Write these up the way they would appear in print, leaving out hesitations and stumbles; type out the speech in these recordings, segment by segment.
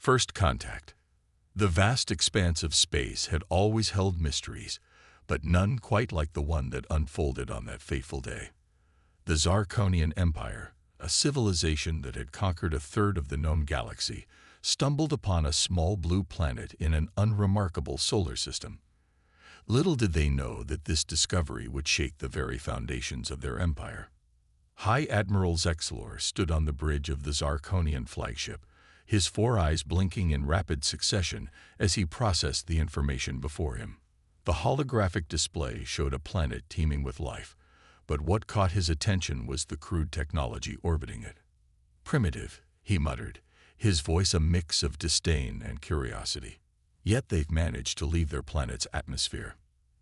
First contact. The vast expanse of space had always held mysteries, but none quite like the one that unfolded on that fateful day. The Zarkonian Empire, a civilization that had conquered a third of the known galaxy, stumbled upon a small blue planet in an unremarkable solar system. Little did they know that this discovery would shake the very foundations of their empire. High Admiral Zexlor stood on the bridge of the Zarkonian flagship, his four eyes blinking in rapid succession as he processed the information before him. The holographic display showed a planet teeming with life, but what caught his attention was the crude technology orbiting it. "Primitive," he muttered, his voice a mix of disdain and curiosity. "Yet they've managed to leave their planet's atmosphere."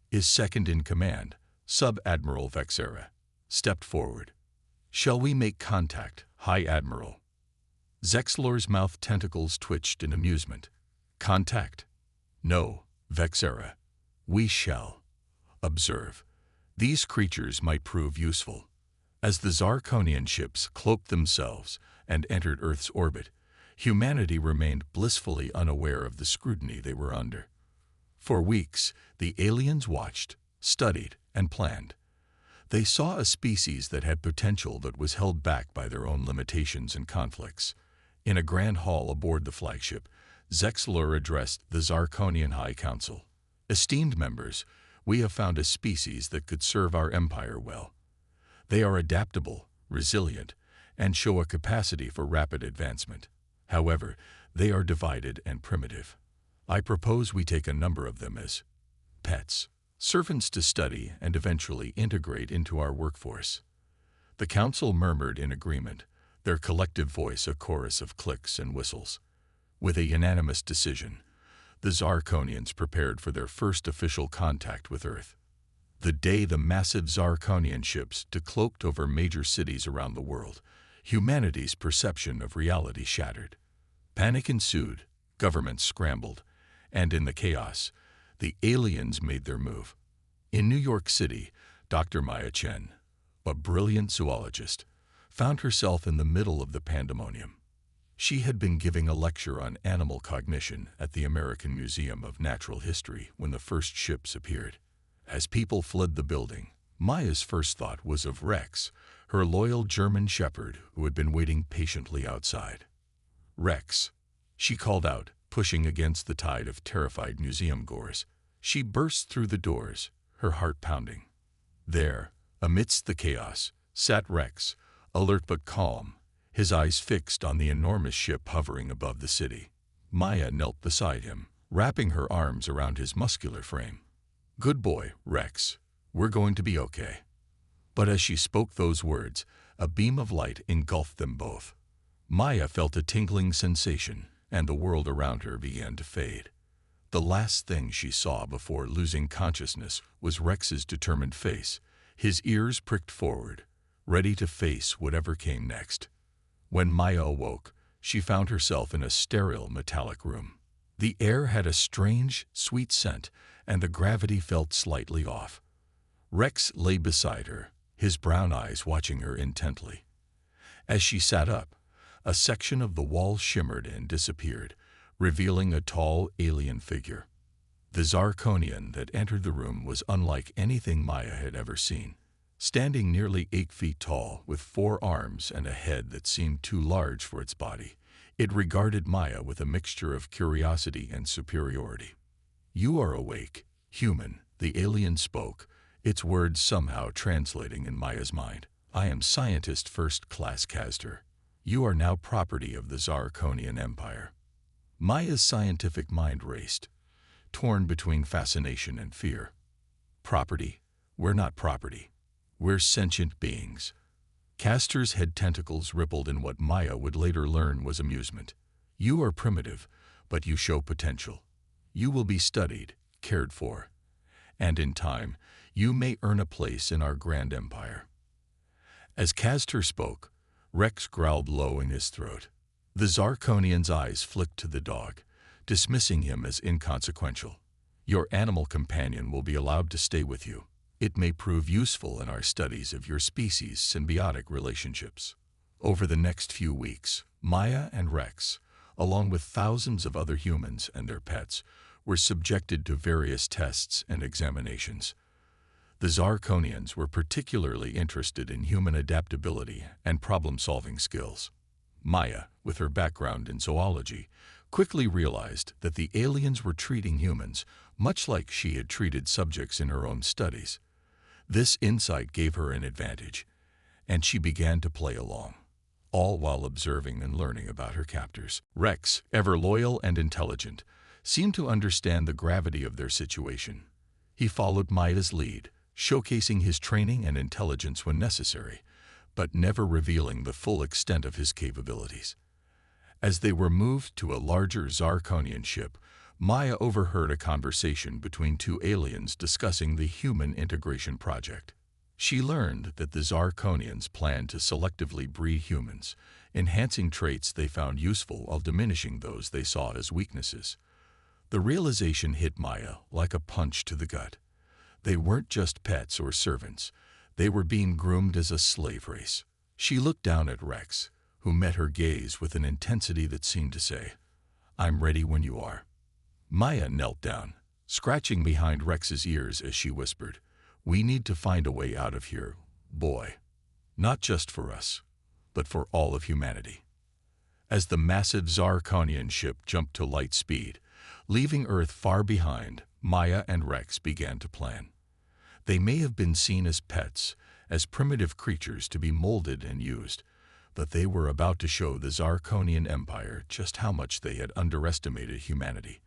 His second-in-command, Sub-Admiral Vexera, stepped forward. "Shall we make contact, High Admiral?" Zexlor's mouth tentacles twitched in amusement. "Contact? No, Vexera. We shall observe. These creatures might prove useful." As the Zarkonian ships cloaked themselves and entered Earth's orbit, humanity remained blissfully unaware of the scrutiny they were under. For weeks, the aliens watched, studied, and planned. They saw a species that had potential but was held back by their own limitations and conflicts. In a grand hall aboard the flagship, Zexlor addressed the Zarkonian High Council. "Esteemed members, we have found a species that could serve our empire well. They are adaptable, resilient, and show a capacity for rapid advancement. However, they are divided and primitive. I propose we take a number of them as pets, servants to study and eventually integrate into our workforce." The council murmured in agreement, their collective voice a chorus of clicks and whistles. With a unanimous decision, the Zarkonians prepared for their first official contact with Earth. The day the massive Zarkonian ships decloaked over major cities around the world, humanity's perception of reality shattered. Panic ensued, governments scrambled, and in the chaos, the aliens made their move. In New York City, Dr. Maya Chen, a brilliant zoologist, found herself in the middle of the pandemonium. She had been giving a lecture on animal cognition at the American Museum of Natural History when the first ships appeared. As people fled the building, Maya's first thought was of Rex, her loyal German shepherd who had been waiting patiently outside. "Rex," she called out, pushing against the tide of terrified museum-goers. She burst through the doors, her heart pounding. There, amidst the chaos, sat Rex, alert but calm, his eyes fixed on the enormous ship hovering above the city. Maya knelt beside him, wrapping her arms around his muscular frame. "Good boy, Rex. We're going to be okay." But as she spoke those words, a beam of light engulfed them both. Maya felt a tingling sensation, and the world around her began to fade. The last thing she saw before losing consciousness was Rex's determined face, his ears pricked forward, ready to face whatever came next. When Maya awoke, she found herself in a sterile metallic room. The air had a strange, sweet scent, and the gravity felt slightly off. Rex lay beside her, his brown eyes watching her intently. As she sat up, a section of the wall shimmered and disappeared, revealing a tall alien figure. The Zarkonian that entered the room was unlike anything Maya had ever seen. Standing nearly 8 feet tall, with 4 arms and a head that seemed too large for its body, it regarded Maya with a mixture of curiosity and superiority. "You are awake, human," the alien spoke, its words somehow translating in Maya's mind. "I am Scientist First Class Castor. You are now property of the Zarkonian Empire." Maya's scientific mind raced, torn between fascination and fear. "Property? We're not property. We're sentient beings." Castor's head tentacles rippled in what Maya would later learn was amusement. "You are primitive, but you show potential. You will be studied, cared for, and in time, you may earn a place in our grand empire." As Castor spoke, Rex growled low in his throat. The Zarkonian's eyes flicked to the dog, dismissing him as inconsequential. "Your animal companion will be allowed to stay with you. It may prove useful in our studies of your species' symbiotic relationships." Over the next few weeks, Maya and Rex, along with thousands of other humans and their pets, were subjected to various tests and examinations. The Zarkonians were particularly interested in human adaptability and problem-solving skills. Maya, with her background in zoology, quickly realized that the aliens were treating humans much like she had treated subjects in her own studies. This insight gave her an advantage, and she began to play along, all while observing and learning about her captors. Rex, ever loyal and intelligent, seemed to understand the gravity of their situation. He followed Maya's lead, showcasing his training and intelligence when necessary, but never revealing the full extent of his capabilities. As they were moved to a larger Zarkonian ship, Maya overheard a conversation between two aliens discussing the human integration project. She learned that the Zarkonians planned to selectively breed humans, enhancing traits they found useful while diminishing those they saw as weaknesses. The realization hit Maya like a punch to the gut. They weren't just pets or servants. They were being groomed as a slave race. She looked down at Rex, who met her gaze with an intensity that seemed to say, "I'm ready when you are." Maya knelt down, scratching behind Rex's ears as she whispered, "We need to find a way out of here, boy. Not just for us, but for all of humanity." As the massive Zarkonian ship jumped to light speed, leaving Earth far behind, Maya and Rex began to plan. They may have been seen as pets, as primitive creatures to be molded and used, but they were about to show the Zarkonian Empire just how much they had underestimated humanity,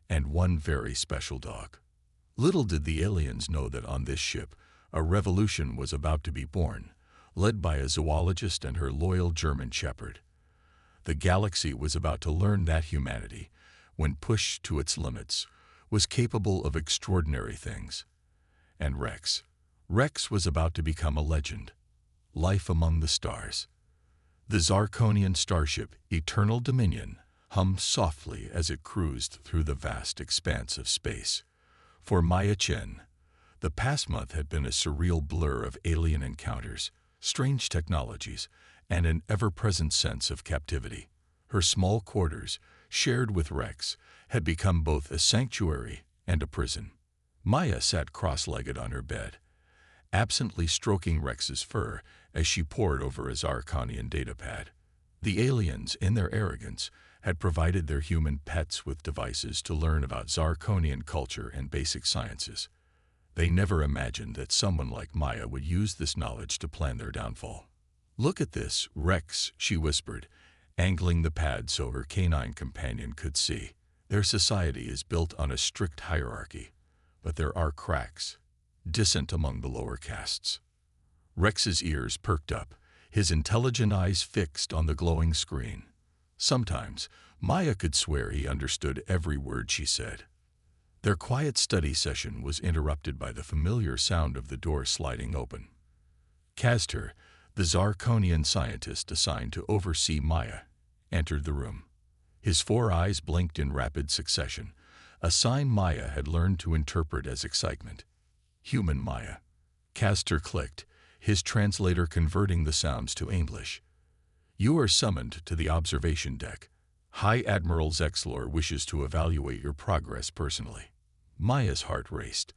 and one very special dog. Little did the aliens know that on this ship, a revolution was about to be born, led by a zoologist and her loyal German shepherd. The galaxy was about to learn that humanity, when pushed to its limits, was capable of extraordinary things. And Rex was about to become a legend, life among the stars. The Zarkonian starship, Eternal Dominion, hummed softly as it cruised through the vast expanse of space. For Maya Chen, the past month had been a surreal blur of alien encounters, strange technologies, and an ever-present sense of captivity. Her small quarters, shared with Rex, had become both a sanctuary and a prison. Maya sat cross-legged on her bed, absently stroking Rex's fur as she pored over a Zarkonian datapad. The aliens, in their arrogance, had provided their human pets with devices to learn about Zarkonian culture and basic sciences. They never imagined that someone like Maya would use this knowledge to plan their downfall. "Look at this, Rex," she whispered, angling the pad so her canine companion could see. "Their society is built on a strict hierarchy, but there are cracks, dissent among the lower castes." Rex's ears perked up, his intelligent eyes fixed on the glowing screen. Sometimes, Maya could swear he understood every word she said. Their quiet study session was interrupted by the familiar sound of the door sliding open. Castor, the Zarkonian scientist assigned to oversee Maya, entered the room. His 4 eyes blinked in rapid succession, a sign Maya had learned to interpret as excitement. "Human Maya." Castor clicked, his translator converting the sounds to English. "You are summoned to the observation deck. High Admiral Zexlor wishes to evaluate your progress personally." Maya's heart raced.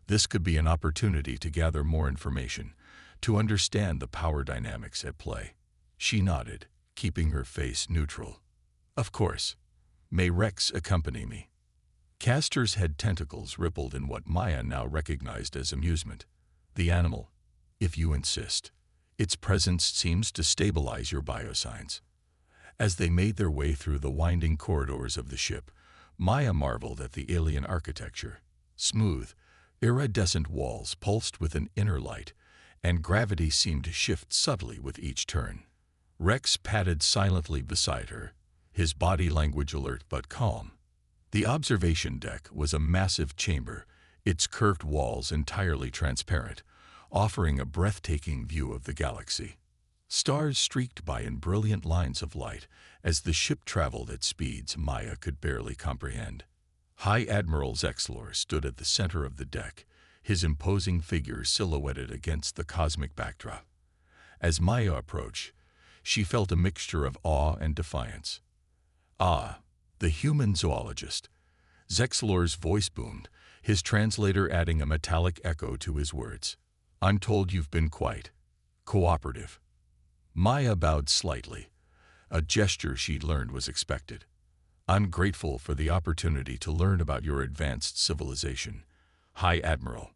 This could be an opportunity to gather more information, to understand the power dynamics at play. She nodded, keeping her face neutral. "Of course. May Rex accompany me?" Castor's head tentacles rippled in what Maya now recognized as amusement. "The animal, if you insist. Its presence seems to stabilize your biosigns." As they made their way through the winding corridors of the ship, Maya marveled at the alien architecture. Smooth, iridescent walls pulsed with an inner light, and gravity seemed to shift subtly with each turn. Rex padded silently beside her, his body language alert but calm. The observation deck was a massive chamber, its curved walls entirely transparent, offering a breathtaking view of the galaxy. Stars streaked by in brilliant lines of light as the ship traveled at speeds Maya could barely comprehend. High Admiral Zexlor stood at the center of the deck, his imposing figure silhouetted against the cosmic backdrop. As Maya approached, she felt a mixture of awe and defiance. Ah, the human zoologist. Zexlor's voice boomed, his translator adding a metallic echo to his words. I'm told you've been quite cooperative. Maya bowed slightly, a gesture she'd learned was expected. I'm grateful for the opportunity to learn about your advanced civilization, High Admiral.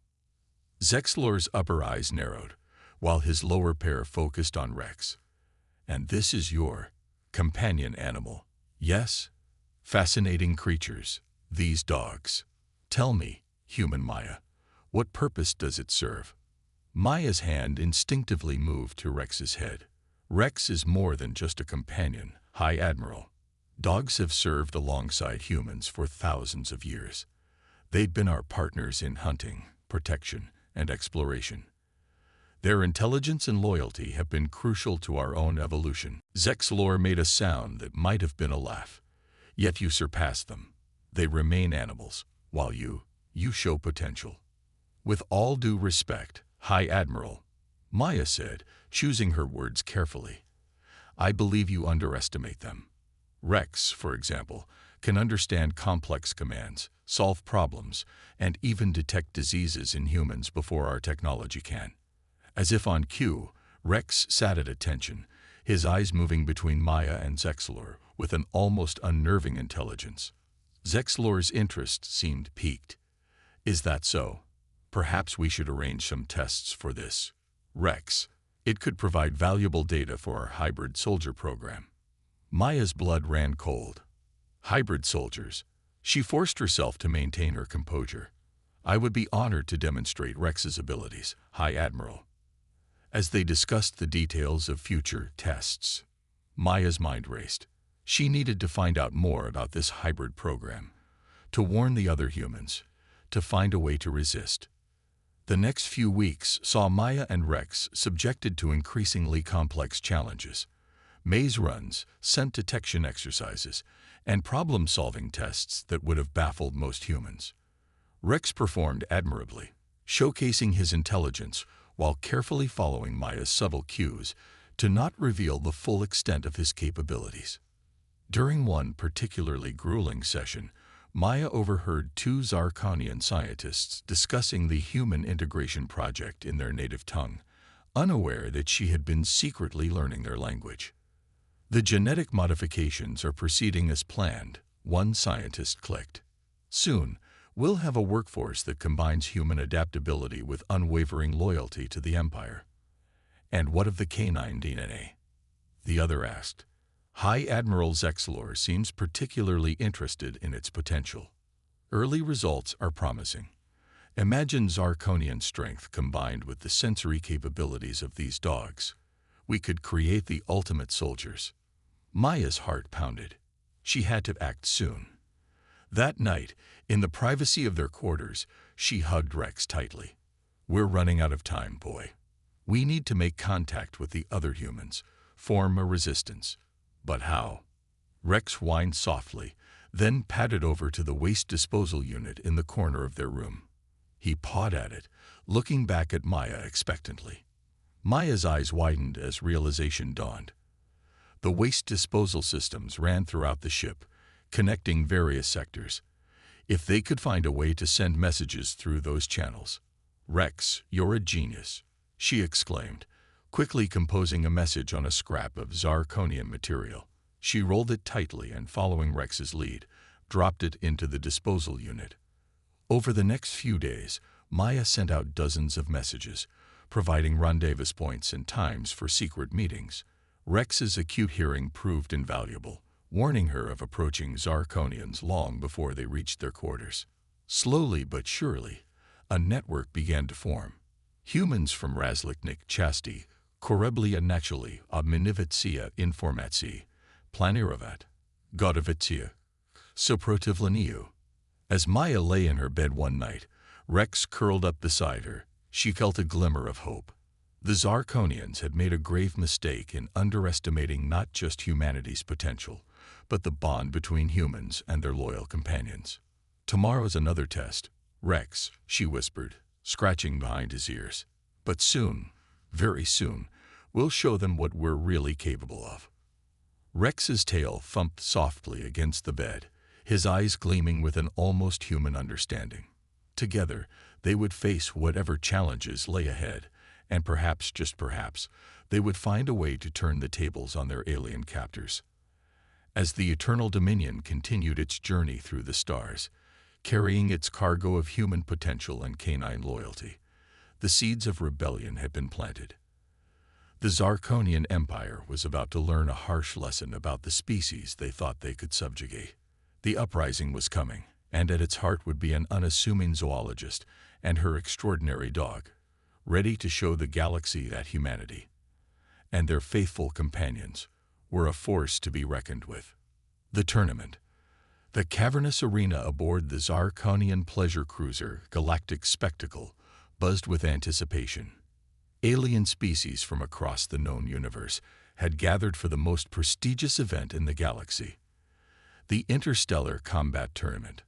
Zexlor's upper eyes narrowed, while his lower pair focused on Rex. And this is your companion animal, yes? Fascinating creatures, these dogs. Tell me, human Maya, what purpose does it serve? Maya's hand instinctively moved to Rex's head. Rex is more than just a companion, High Admiral. Dogs have served alongside humans for thousands of years. They've been our partners in hunting, protection, and exploration. Their intelligence and loyalty have been crucial to our own evolution. Zexlor made a sound that might have been a laugh. Yet you surpass them. They remain animals, while you show potential. With all due respect, High Admiral, Maya said, choosing her words carefully, I believe you underestimate them. Rex, for example, can understand complex commands, solve problems, and even detect diseases in humans before our technology can. As if on cue, Rex sat at attention, his eyes moving between Maya and Zexlor with an almost unnerving intelligence. Zexlor's interest seemed piqued. Is that so? Perhaps we should arrange some tests for this. Rex, it could provide valuable data for our hybrid soldier program. Maya's blood ran cold. Hybrid soldiers. She forced herself to maintain her composure. I would be honored to demonstrate Rex's abilities, High Admiral. As they discussed the details of future tests, Maya's mind raced. She needed to find out more about this hybrid program, to warn the other humans, to find a way to resist. The next few weeks saw Maya and Rex subjected to increasingly complex challenges. Maze runs, scent detection exercises, and problem-solving tests that would have baffled most humans. Rex performed admirably, showcasing his intelligence while carefully following Maya's subtle cues to not reveal the full extent of his capabilities. During one particularly grueling session, Maya overheard two Zarkonian scientists discussing the Human Integration Project in their native tongue, unaware that she had been secretly learning their language. The genetic modifications are proceeding as planned, one scientist clicked. Soon, we'll have a workforce that combines human adaptability with unwavering loyalty to the Empire. And what of the canine DNA? The other asked. High Admiral Zexlor seems particularly interested in its potential. Early results are promising. Imagine Zarkonian strength combined with the sensory capabilities of these dogs. We could create the ultimate soldiers. Maya's heart pounded. She had to act soon. That night, in the privacy of their quarters, she hugged Rex tightly. We're running out of time, boy. We need to make contact with the other humans, form a resistance. But how? Rex whined softly, then padded over to the waste disposal unit in the corner of their room. He pawed at it, looking back at Maya expectantly. Maya's eyes widened as realization dawned. The waste disposal systems ran throughout the ship, connecting various sectors. If they could find a way to send messages through those channels. Rex, you're a genius, she exclaimed, quickly composing a message on a scrap of Zarkonian material. She rolled it tightly and, following Rex's lead, dropped it into the disposal unit. Over the next few days, Maya sent out dozens of messages, providing rendezvous points and times for secret meetings. Rex's acute hearing proved invaluable, warning her of approaching Zarkonians long before they reached their quarters. Slowly but surely, a network began to form. Humans from Razliknik Chasti, Koreblia Nachali, Obminivitsia Informatsi, Planiravat, Godovitsia, Soprotivlaniu. As Maya lay in her bed one night, Rex curled up beside her. She felt a glimmer of hope. The Zarkonians had made a grave mistake in underestimating not just humanity's potential, but the bond between humans and their loyal companions. Tomorrow's another test, Rex, she whispered, scratching behind his ears. But soon, very soon, we'll show them what we're really capable of. Rex's tail thumped softly against the bed, his eyes gleaming with an almost human understanding. Together, they would face whatever challenges lay ahead, and perhaps, just perhaps, they would find a way to turn the tables on their alien captors. As the Eternal Dominion continued its journey through the stars, carrying its cargo of human potential and canine loyalty, the seeds of rebellion had been planted. The Zarkonian Empire was about to learn a harsh lesson about the species they thought they could subjugate. The uprising was coming, and at its heart would be an unassuming zoologist and her extraordinary dog, ready to show the galaxy that humanity and their faithful companions were a force to be reckoned with. The tournament. The cavernous arena aboard the Zarkonian pleasure cruiser Galactic Spectacle buzzed with anticipation. Alien species from across the known universe had gathered for the most prestigious event in the galaxy, the Interstellar Combat Tournament.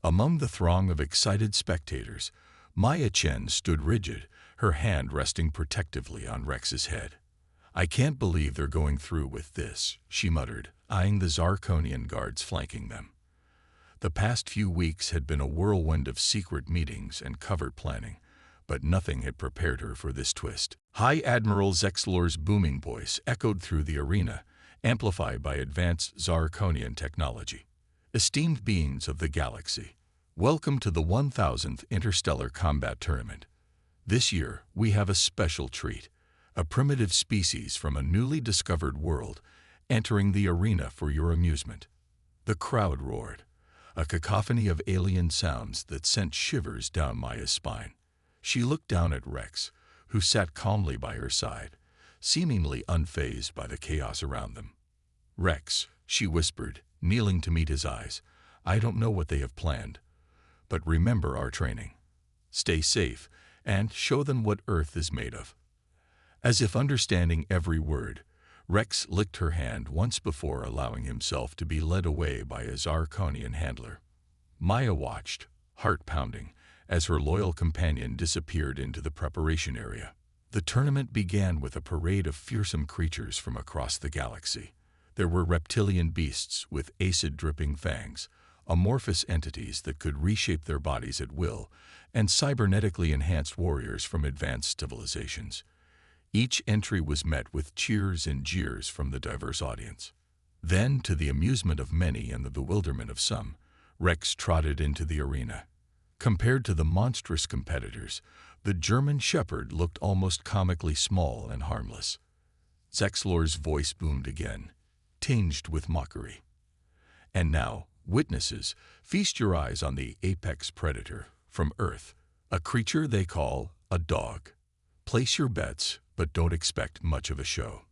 Among the throng of excited spectators, Maya Chen stood rigid, her hand resting protectively on Rex's head. "I can't believe they're going through with this," she muttered, eyeing the Zarkonian guards flanking them. The past few weeks had been a whirlwind of secret meetings and covert planning, but nothing had prepared her for this twist. High Admiral Zexlor's booming voice echoed through the arena, amplified by advanced Zarkonian technology. "Esteemed beings of the galaxy, welcome to the 1000th Interstellar Combat Tournament. This year, we have a special treat, a primitive species from a newly discovered world entering the arena for your amusement." The crowd roared, a cacophony of alien sounds that sent shivers down Maya's spine. She looked down at Rex, who sat calmly by her side, seemingly unfazed by the chaos around them. "Rex," she whispered, kneeling to meet his eyes, "I don't know what they have planned, but remember our training. Stay safe, and show them what Earth is made of." As if understanding every word, Rex licked her hand once before allowing himself to be led away by a Zarkonian handler. Maya watched, heart pounding, as her loyal companion disappeared into the preparation area. The tournament began with a parade of fearsome creatures from across the galaxy. There were reptilian beasts with acid-dripping fangs, amorphous entities that could reshape their bodies at will, and cybernetically enhanced warriors from advanced civilizations. Each entry was met with cheers and jeers from the diverse audience. Then, to the amusement of many and the bewilderment of some, Rex trotted into the arena. Compared to the monstrous competitors, the German shepherd looked almost comically small and harmless. Zexlor's voice boomed again, tinged with mockery. "And now, witnesses, feast your eyes on the apex predator from Earth, a creature they call a dog. Place your bets, but don't expect much of a show."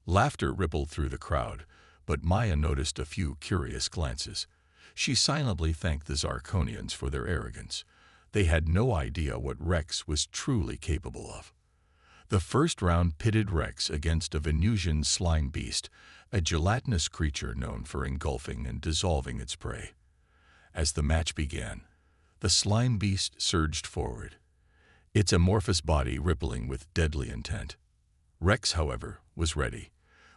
Laughter rippled through the crowd, but Maya noticed a few curious glances. She silently thanked the Zarkonians for their arrogance. They had no idea what Rex was truly capable of. The first round pitted Rex against a Venusian slime beast, a gelatinous creature known for engulfing and dissolving its prey. As the match began, the slime beast surged forward, its amorphous body rippling with deadly intent. Rex, however, was ready.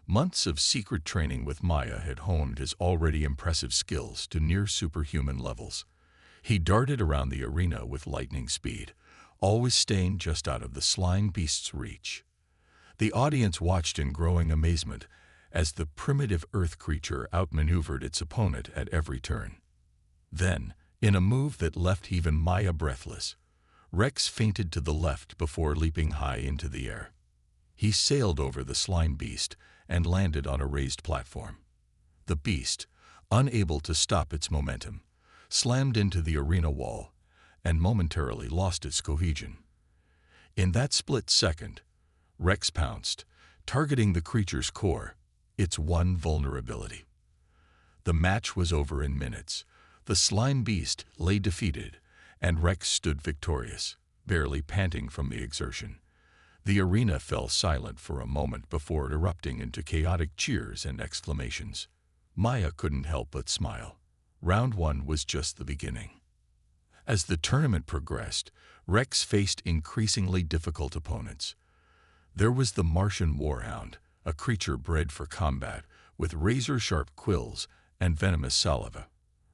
Months of secret training with Maya had honed his already impressive skills to near superhuman levels. He darted around the arena with lightning speed, always staying just out of the slime beast's reach. The audience watched in growing amazement as the primitive earth creature outmaneuvered its opponent at every turn. Then, in a move that left even Maya breathless, Rex feinted to the left before leaping high into the air. He sailed over the slime beast and landed on a raised platform. The beast, unable to stop its momentum, slammed into the arena wall and momentarily lost its cohesion. In that split second, Rex pounced, targeting the creature's core, its one vulnerability. The match was over in minutes. The slime beast lay defeated, and Rex stood victorious, barely panting from the exertion. The arena fell silent for a moment before erupting into chaotic cheers and exclamations. Maya couldn't help but smile. Round one was just the beginning. As the tournament progressed, Rex faced increasingly difficult opponents. There was the Martian warhound, a creature bred for combat, with razor-sharp quills and venomous saliva.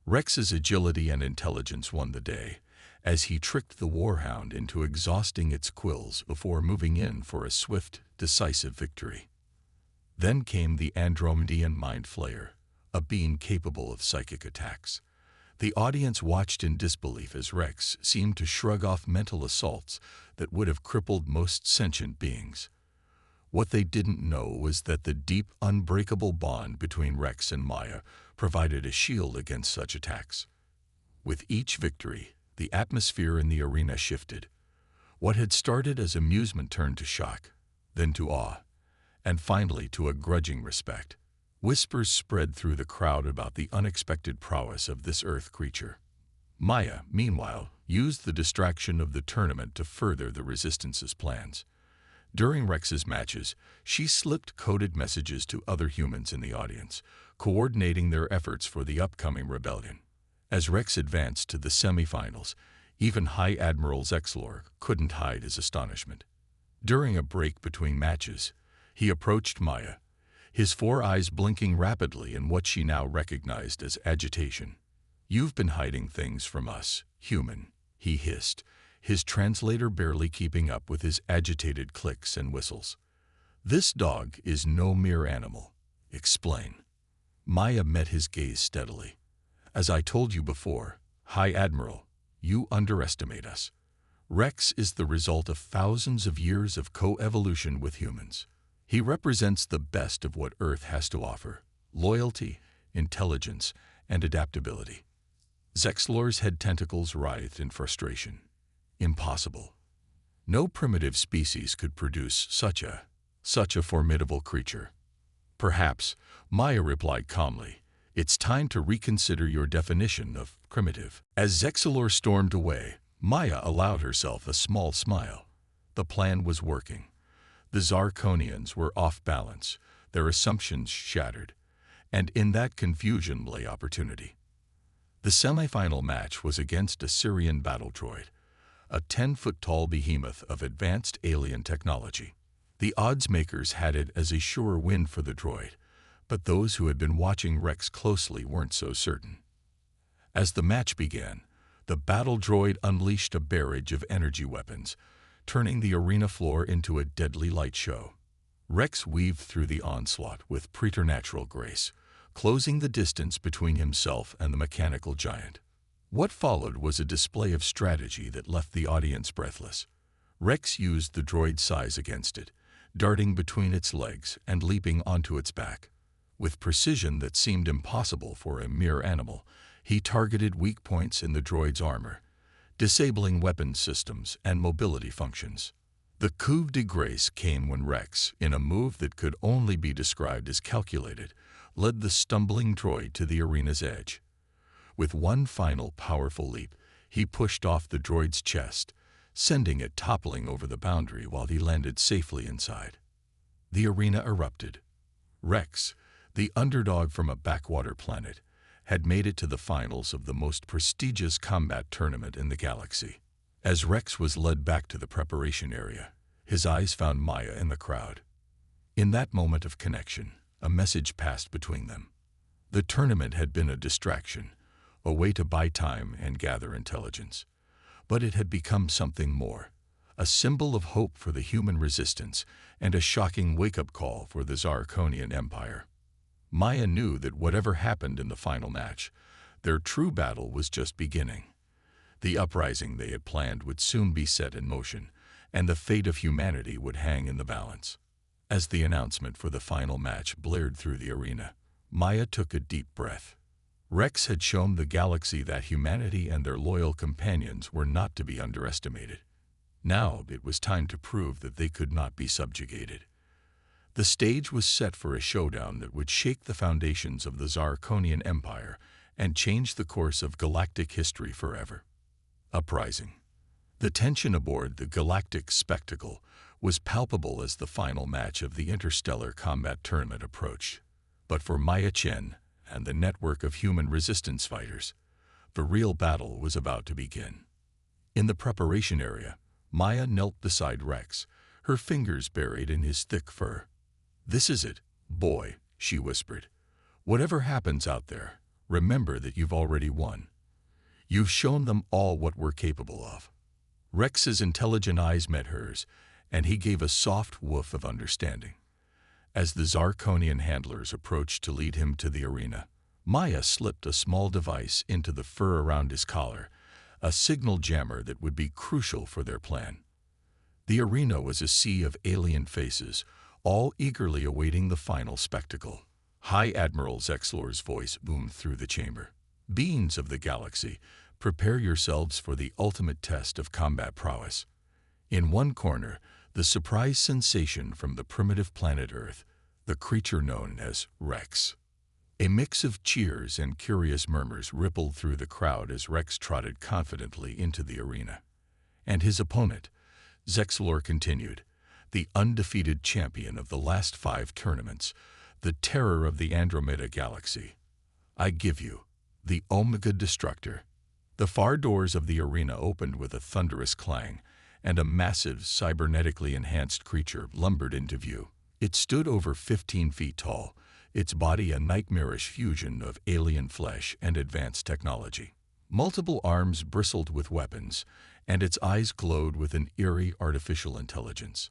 Rex's agility and intelligence won the day, as he tricked the warhound into exhausting its quills before moving in for a swift, decisive victory. Then came the Andromedean Mind Flayer, a being capable of psychic attacks. The audience watched in disbelief as Rex seemed to shrug off mental assaults that would have crippled most sentient beings. What they didn't know was that the deep, unbreakable bond between Rex and Maya provided a shield against such attacks. With each victory, the atmosphere in the arena shifted. What had started as amusement turned to shock, then to awe, and finally to a grudging respect. Whispers spread through the crowd about the unexpected prowess of this earth creature. Maya, meanwhile, used the distraction of the tournament to further the Resistance's plans. During Rex's matches, she slipped coded messages to other humans in the audience, coordinating their efforts for the upcoming rebellion. As Rex advanced to the semifinals, even High Admiral Zexlor couldn't hide his astonishment. During a break between matches, he approached Maya, his 4 eyes blinking rapidly in what she now recognized as agitation. "You've been hiding things from us, human," he hissed, his translator barely keeping up with his agitated clicks and whistles. "This dog is no mere animal. Explain." Maya met his gaze steadily. "As I told you before, High Admiral, you underestimate us. Rex is the result of thousands of years of co-evolution with humans. He represents the best of what Earth has to offer: loyalty, intelligence, and adaptability." Zexlor's head tentacles writhed in frustration. Impossible. No primitive species could produce such a formidable creature. "Perhaps," Maya replied calmly, "it's time to reconsider your definition of primitive." As Zexlor stormed away, Maya allowed herself a small smile. The plan was working. The Zarkonians were off balance, their assumptions shattered, and in that confusion lay opportunity. The semifinal match was against a Syrian battle droid, a 10-foot-tall behemoth of advanced alien technology. The odds makers had it as a sure win for the droid, but those who had been watching Rex closely weren't so certain. As the match began, the battle droid unleashed a barrage of energy weapons, turning the arena floor into a deadly light show. Rex weaved through the onslaught with preternatural grace, closing the distance between himself and the mechanical giant. What followed was a display of strategy that left the audience breathless. Rex used the droid's size against it, darting between its legs and leaping onto its back. With precision that seemed impossible for a mere animal, he targeted weak points in the droid's armor, disabling weapon systems and mobility functions. The coup de grace came when Rex, in a move that could only be described as calculated, led the stumbling droid to the arena's edge. With one final powerful leap, he pushed off the droid's chest, sending it toppling over the boundary while he landed safely inside. The arena erupted. Rex, the underdog from a backwater planet, had made it to the finals of the most prestigious combat tournament in the galaxy. As Rex was led back to the preparation area, his eyes found Maya in the crowd. In that moment of connection, a message passed between them. The tournament had been a distraction, a way to buy time and gather intelligence. But it had become something more, a symbol of hope for the human resistance and a shocking wake-up call for the Zarkonian Empire. Maya knew that whatever happened in the final match, their true battle was just beginning. The uprising they had planned would soon be set in motion, and the fate of humanity would hang in the balance. As the announcement for the final match blared through the arena, Maya took a deep breath. Rex had shown the galaxy that humanity and their loyal companions were not to be underestimated. Now it was time to prove that they could not be subjugated. The stage was set for a showdown that would shake the foundations of the Zarkonian Empire and change the course of galactic history forever. Uprising. The tension aboard the galactic spectacle was palpable as the final match of the interstellar combat tournament approached. But for Maya Chen and the network of human resistance fighters, the real battle was about to begin. In the preparation area, Maya knelt beside Rex, her fingers buried in his thick fur. "This is it, boy," she whispered. "Whatever happens out there, remember that you've already won. You've shown them all what we're capable of." Rex's intelligent eyes met hers, and he gave a soft woof of understanding. As the Zarkonian handlers approached to lead him to the arena, Maya slipped a small device into the fur around his collar, a signal jammer that would be crucial for their plan. The arena was a sea of alien faces, all eagerly awaiting the final spectacle. High Admiral Zexlor's voice boomed through the chamber. "Beings of the galaxy, prepare yourselves for the ultimate test of combat prowess." In one corner, the surprise sensation from the primitive planet Earth, the creature known as Rex. A mix of cheers and curious murmurs rippled through the crowd as Rex trotted confidently into the arena. And his opponent, Zexlor continued, the undefeated champion of the last 5 tournaments, the terror of the Andromeda galaxy. "I give you the Omega Destructor." The far doors of the arena opened with a thunderous clang, and a massive, cybernetically enhanced creature lumbered into view. It stood over 15 feet tall, its body a nightmarish fusion of alien flesh and advanced technology. Multiple arms bristled with weapons, and its eyes glowed with an eerie artificial intelligence.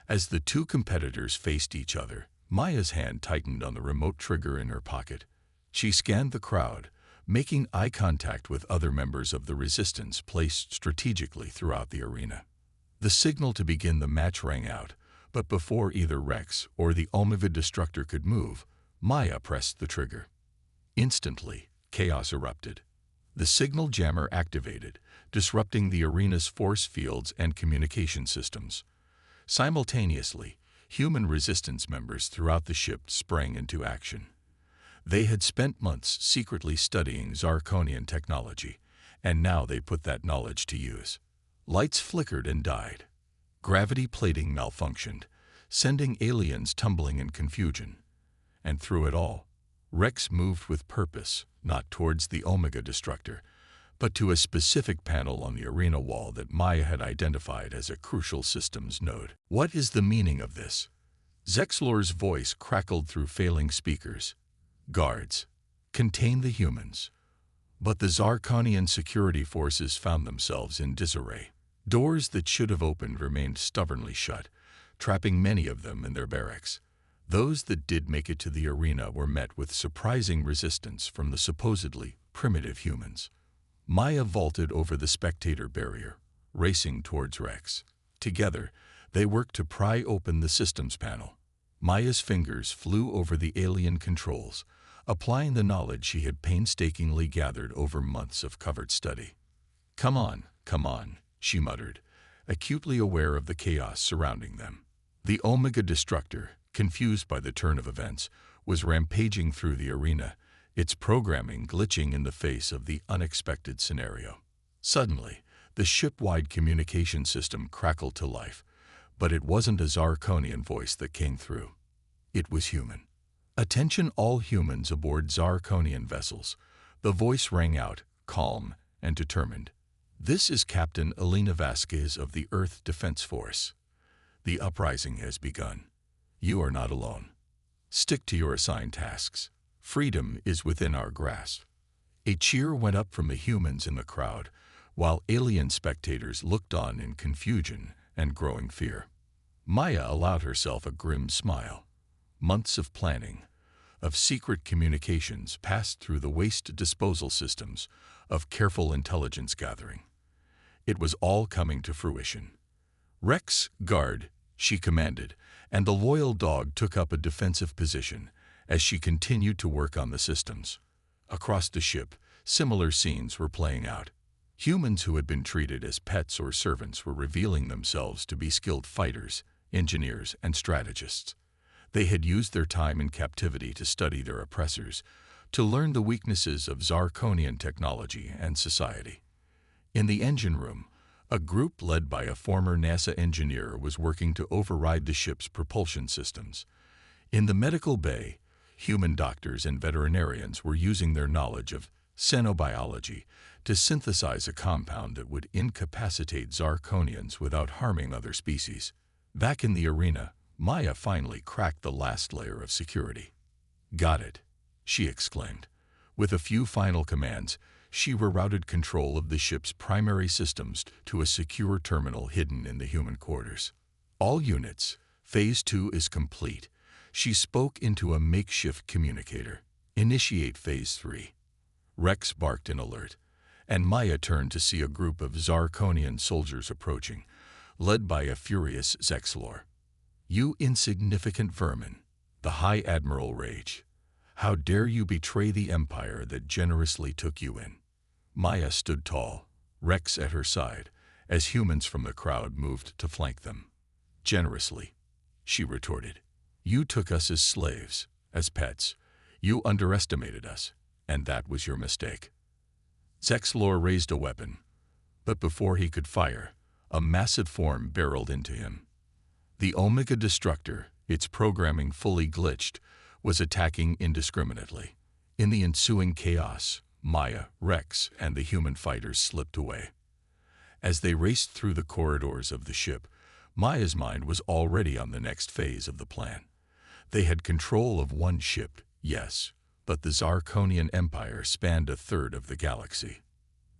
As the two competitors faced each other, Maya's hand tightened on the remote trigger in her pocket. She scanned the crowd, making eye contact with other members of the resistance placed strategically throughout the arena. The signal to begin the match rang out, but before either Rex or the Omega Destructor could move, Maya pressed the trigger. Instantly, chaos erupted. The signal jammer activated, disrupting the arena's force fields and communication systems. Simultaneously, human resistance members throughout the ship sprang into action. They had spent months secretly studying Zarkonian technology, and now they put that knowledge to use. Lights flickered and died. Gravity plating malfunctioned, sending aliens tumbling in confusion. And through it all, Rex moved with purpose, not towards the Omega Destructor, but to a specific panel on the arena wall that Maya had identified as a crucial systems node. "What is the meaning of this?" Zexlor's voice crackled through failing speakers. "Guards, contain the humans." But the Zarkonian security forces found themselves in disarray. Doors that should have opened remained stubbornly shut, trapping many of them in their barracks. Those that did make it to the arena were met with surprising resistance from the supposedly primitive humans. Maya vaulted over the spectator barrier, racing towards Rex. Together, they worked to pry open the systems panel. Maya's fingers flew over the alien controls, applying the knowledge she had painstakingly gathered over months of covert study. Come on," she muttered, acutely aware of the chaos surrounding them. The Omega Destructor, confused by the turn of events, was rampaging through the arena, its programming glitching in the face of the unexpected scenario. Suddenly, the ship-wide communication system crackled to life, but it wasn't a Zarkonian voice that came through. It was human. "Attention all humans aboard Zarkonian vessels," the voice rang out, calm and determined. "This is Captain Elena Vasquez of the Earth Defense Force. The uprising has begun. You are not alone. Stick to your assigned tasks. Freedom is within our grasp." A cheer went up from the humans in the crowd, while alien spectators looked on in confusion and growing fear. Maya allowed herself a grim smile. Months of planning, of secret communications passed through the waste disposal systems, of careful intelligence gathering. It was all coming to fruition. "Rex, guard," she commanded, and the loyal dog took up a defensive position as she continued to work on the systems. Across the ship, similar scenes were playing out. Humans who had been treated as pets or servants were revealing themselves to be skilled fighters, engineers, and strategists. They had used their time in captivity to study their oppressors, to learn the weaknesses of Zarkonian technology and society. In the engine room, a group led by a former NASA engineer was working to override the ship's propulsion systems. In the medical bay, human doctors and veterinarians were using their knowledge of xenobiology to synthesize a compound that would incapacitate Zarkonians without harming other species. Back in the arena, Maya finally cracked the last layer of security. "Got it," she exclaimed. With a few final commands, she rerouted control of the ship's primary systems to a secure terminal hidden in the human quarters. "All units, Phase 2 is complete." She spoke into a makeshift communicator. "Initiate Phase 3. Rex barked in alert, and Maya turned to see a group of Zarkonian soldiers approaching, led by a furious Zexlor. "You insignificant vermin," the High Admiral raged. "How dare you betray the empire that generously took you in?" Maya stood tall, Rex at her side, as humans from the crowd moved to flank them. "Generously," she retorted. "You took us as slaves, as pets. You underestimated us, and that was your mistake." Zexlor raised a weapon, but before he could fire, a massive form barreled into him. The Omega Destructor, its programming fully glitched, was attacking indiscriminately. In the ensuing chaos, Maya, Rex, and the human fighters slipped away. As they raced through the corridors of the ship, Maya's mind was already on the next phase of the plan. They had control of one ship, yes, but the Zarkonian Empire spanned a third of the galaxy.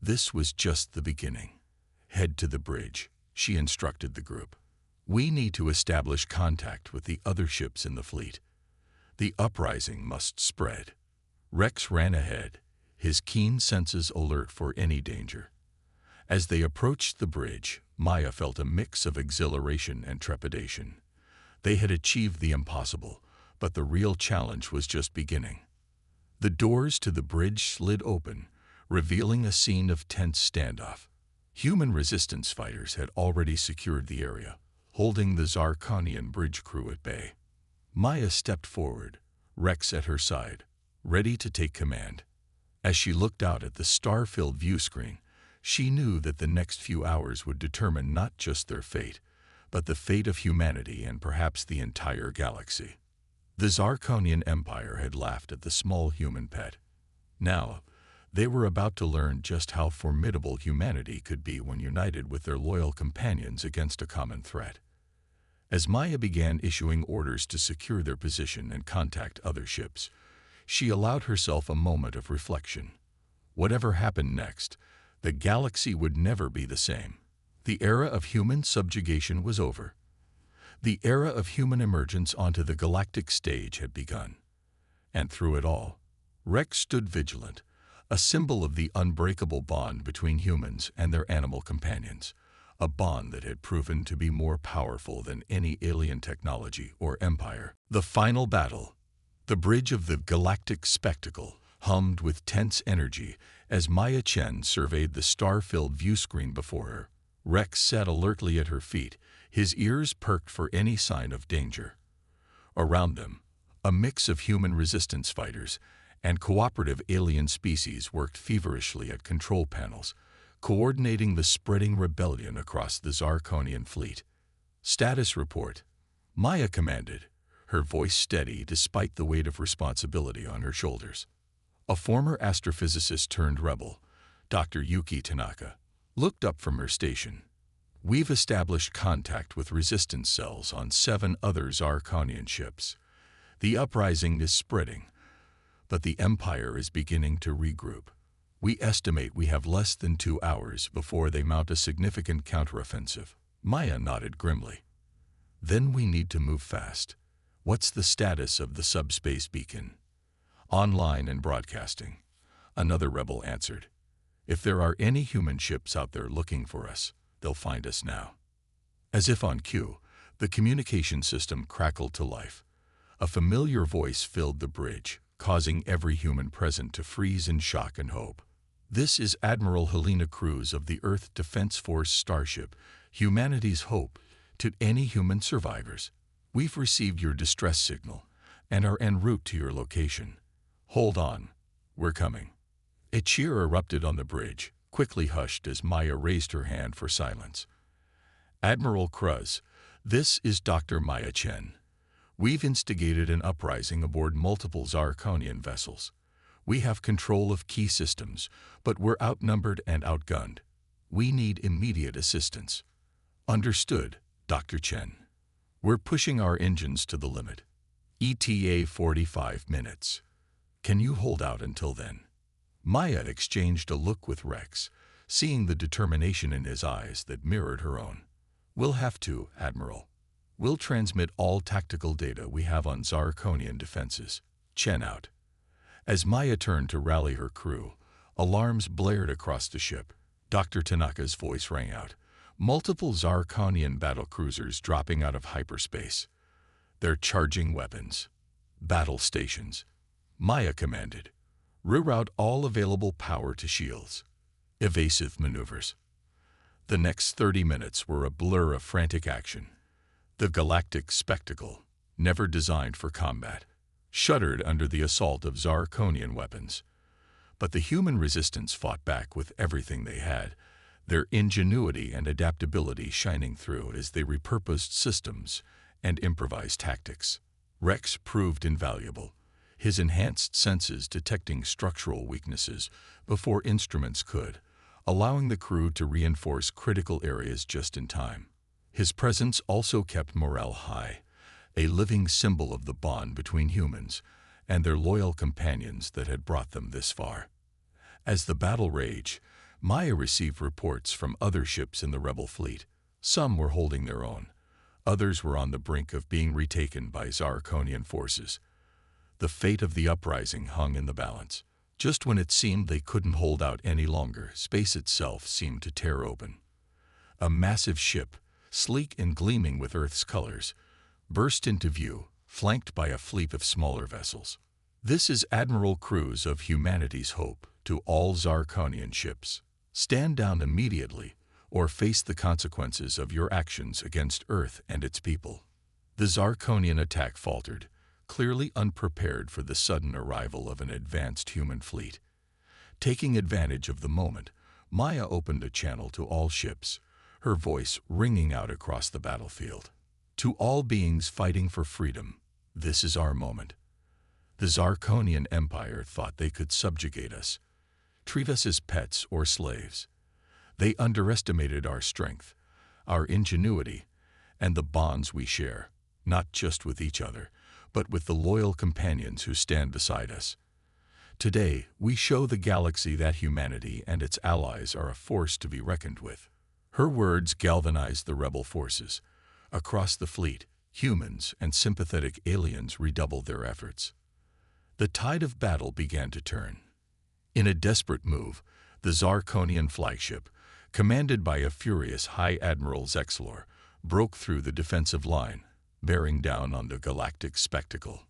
This was just the beginning. "Head to the bridge," she instructed the group. "We need to establish contact with the other ships in the fleet. The uprising must spread." Rex ran ahead, his keen senses alert for any danger. As they approached the bridge, Maya felt a mix of exhilaration and trepidation. They had achieved the impossible, but the real challenge was just beginning. The doors to the bridge slid open, revealing a scene of tense standoff. Human resistance fighters had already secured the area, holding the Zarkonian bridge crew at bay. Maya stepped forward, Rex at her side, ready to take command. As she looked out at the star-filled view screen, she knew that the next few hours would determine not just their fate, but the fate of humanity and perhaps the entire galaxy. The Zarkonian Empire had laughed at the small human pet. Now, they were about to learn just how formidable humanity could be when united with their loyal companions against a common threat. As Maya began issuing orders to secure their position and contact other ships, she allowed herself a moment of reflection. Whatever happened next, the galaxy would never be the same. The era of human subjugation was over. The era of human emergence onto the galactic stage had begun. And through it all, Rex stood vigilant, a symbol of the unbreakable bond between humans and their animal companions, a bond that had proven to be more powerful than any alien technology or empire. The final battle, the bridge of the galactic spectacle, hummed with tense energy as Maya Chen surveyed the star-filled view screen before her. Rex sat alertly at her feet, his ears perked for any sign of danger. Around them, a mix of human resistance fighters and cooperative alien species worked feverishly at control panels, coordinating the spreading rebellion across the Zarkonian fleet. "Status report," Maya commanded, her voice steady despite the weight of responsibility on her shoulders. A former astrophysicist turned rebel, Dr. Yuki Tanaka, looked up from her station. "We've established contact with resistance cells on 7 other Zarkonian ships. The uprising is spreading, but the Empire is beginning to regroup. We estimate we have less than 2 hours before they mount a significant counteroffensive." Maya nodded grimly. "Then we need to move fast. What's the status of the subspace beacon?" "Online and broadcasting," another rebel answered. "If there are any human ships out there looking for us, they'll find us now." As if on cue, the communication system crackled to life. A familiar voice filled the bridge, causing every human present to freeze in shock and hope. "This is Admiral Helena Cruz of the Earth Defense Force starship, Humanity's Hope, to any human survivors. We've received your distress signal and are en route to your location. Hold on, we're coming." A cheer erupted on the bridge, quickly hushed as Maya raised her hand for silence. "Admiral Cruz, this is Dr. Maya Chen. We've instigated an uprising aboard multiple Zarkonian vessels. We have control of key systems, but we're outnumbered and outgunned. We need immediate assistance." "Understood, Dr. Chen. We're pushing our engines to the limit." ETA 45 minutes. Can you hold out until then? Maya exchanged a look with Rex, seeing the determination in his eyes that mirrored her own. We'll have to, Admiral. We'll transmit all tactical data we have on Zarkonian defenses. Chen out. As Maya turned to rally her crew, alarms blared across the ship. Dr. Tanaka's voice rang out. Multiple Zarkonian battlecruisers dropping out of hyperspace. They're charging weapons. Battle stations. Maya commanded. Reroute all available power to shields. Evasive maneuvers. The next 30 minutes were a blur of frantic action. The galactic spectacle, never designed for combat, shuddered under the assault of Zarkonian weapons. But the human resistance fought back with everything they had, their ingenuity and adaptability shining through as they repurposed systems and improvised tactics. Rex proved invaluable, his enhanced senses detecting structural weaknesses before instruments could, allowing the crew to reinforce critical areas just in time. His presence also kept morale high, a living symbol of the bond between humans and their loyal companions that had brought them this far. As the battle raged, Maya received reports from other ships in the rebel fleet. Some were holding their own. Others were on the brink of being retaken by Zarkonian forces. The fate of the uprising hung in the balance. Just when it seemed they couldn't hold out any longer, space itself seemed to tear open. A massive ship, sleek and gleaming with Earth's colors, burst into view, flanked by a fleet of smaller vessels. This is Admiral Cruz of Humanity's Hope to all Zarkonian ships. Stand down immediately, or face the consequences of your actions against Earth and its people. The Zarkonian attack faltered, clearly unprepared for the sudden arrival of an advanced human fleet. Taking advantage of the moment, Maya opened a channel to all ships, her voice ringing out across the battlefield. To all beings fighting for freedom, this is our moment. The Zarkonian Empire thought they could subjugate us, treat us as pets or slaves. They underestimated our strength, our ingenuity, and the bonds we share, not just with each other, but with the loyal companions who stand beside us. Today, we show the galaxy that humanity and its allies are a force to be reckoned with. Her words galvanized the rebel forces. Across the fleet, humans and sympathetic aliens redoubled their efforts. The tide of battle began to turn. In a desperate move, the Zarkonian flagship, commanded by a furious High Admiral Zexlor, broke through the defensive line, bearing down on the galactic spectacle.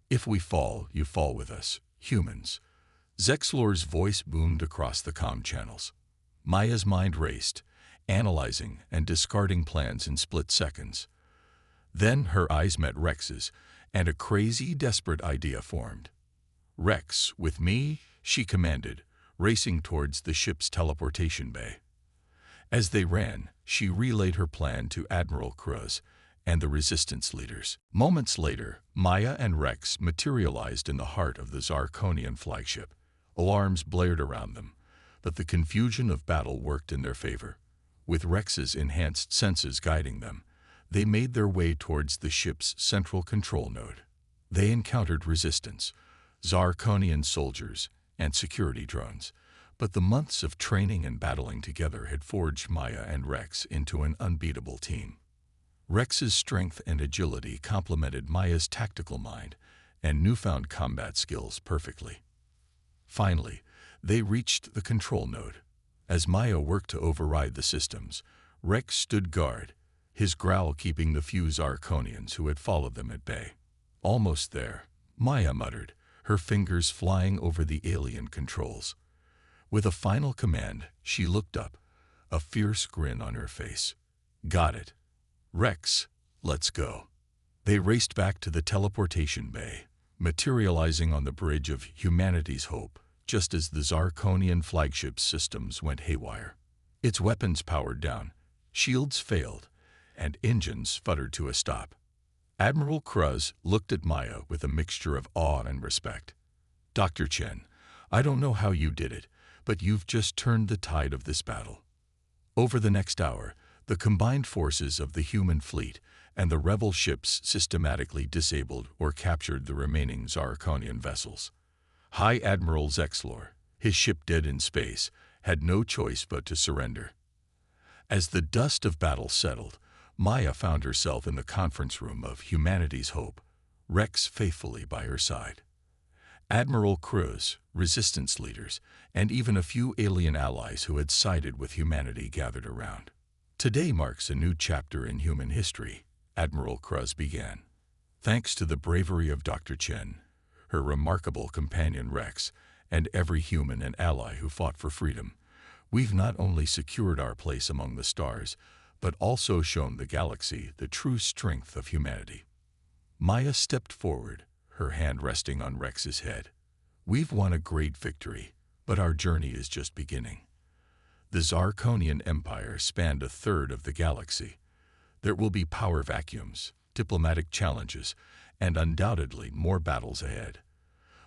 If we fall, you fall with us, humans. Zexlor's voice boomed across the comm channels. Maya's mind raced, analyzing and discarding plans in split seconds. Then her eyes met Rex's, and a crazy, desperate idea formed. Rex, with me, she commanded, racing towards the ship's teleportation bay. As they ran, she relayed her plan to Admiral Cruz and the resistance leaders. Moments later, Maya and Rex materialized in the heart of the Zarkonian flagship. Alarms blared around them, but the confusion of battle worked in their favor. With Rex's enhanced senses guiding them, they made their way towards the ship's central control node. They encountered resistance, Zarkonian soldiers, and security drones, but the months of training and battling together had forged Maya and Rex into an unbeatable team. Rex's strength and agility complemented Maya's tactical mind and newfound combat skills perfectly. Finally, they reached the control node. As Maya worked to override the systems, Rex stood guard, his growl keeping the few Zarkonians who had followed them at bay. Almost there, Maya muttered, her fingers flying over the alien controls. With a final command, she looked up, a fierce grin on her face. Got it. Rex, let's go. They raced back to the teleportation bay, materializing on the bridge of Humanity's Hope, just as the Zarkonian flagship's systems went haywire. Its weapons powered down, shields failed, and engines sputtered to a stop. Admiral Cruz looked at Maya with a mixture of awe and respect. Dr. Chen, I don't know how you did it, but you've just turned the tide of this battle. Over the next hour, The combined forces of the human fleet and the rebel ships systematically disabled or captured the remaining Zarkonian vessels. High Admiral Zexlor, his ship dead in space, had no choice but to surrender. As the dust of battle settled, Maya found herself in the conference room of Humanity's Hope, Rex faithfully by her side. Admiral Cruz, resistance leaders, and even a few alien allies who had sided with humanity gathered around. Today marks a new chapter in human history, Admiral Cruz began. Thanks to the bravery of Dr. Chen, her remarkable companion Rex, and every human and ally who fought for freedom, we've not only secured our place among the stars, but also shown the galaxy the true strength of humanity. Maya stepped forward, her hand resting on Rex's head. We've won a great victory, but our journey is just beginning. The Zarkonian Empire spanned a third of the galaxy. There will be power vacuums, diplomatic challenges, and undoubtedly more battles ahead.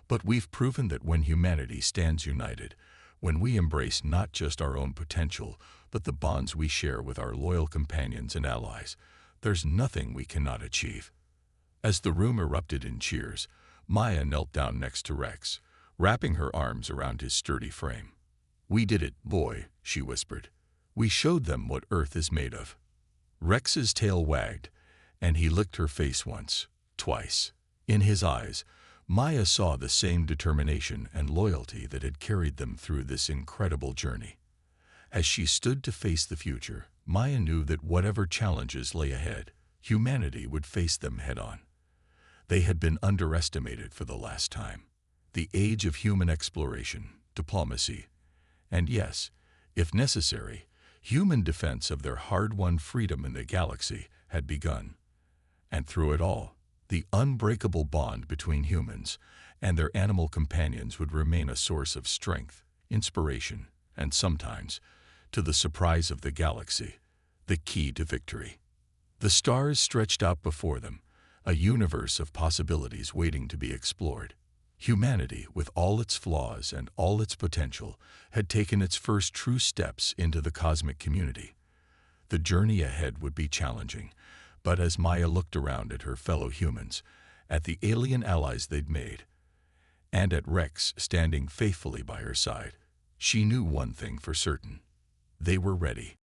But we've proven that when humanity stands united, when we embrace not just our own potential, but the bonds we share with our loyal companions and allies, there's nothing we cannot achieve. As the room erupted in cheers, Maya knelt down next to Rex, wrapping her arms around his sturdy frame. "We did it, boy," she whispered. "We showed them what Earth is made of." Rex's tail wagged, and he licked her face once, twice. In his eyes, Maya saw the same determination and loyalty that had carried them through this incredible journey. As she stood to face the future, Maya knew that whatever challenges lay ahead, humanity would face them head-on. They had been underestimated for the last time. The age of human exploration, diplomacy, and yes, if necessary, human defense of their hard-won freedom in the galaxy had begun. And through it all, the unbreakable bond between humans and their animal companions would remain a source of strength, inspiration, and sometimes, to the surprise of the galaxy, the key to victory. The stars stretched out before them, a universe of possibilities waiting to be explored. Humanity, with all its flaws and all its potential, had taken its first true steps into the cosmic community. The journey ahead would be challenging, but as Maya looked around at her fellow humans, at the alien allies they'd made, and at Rex standing faithfully by her side, she knew one thing for certain. They were ready.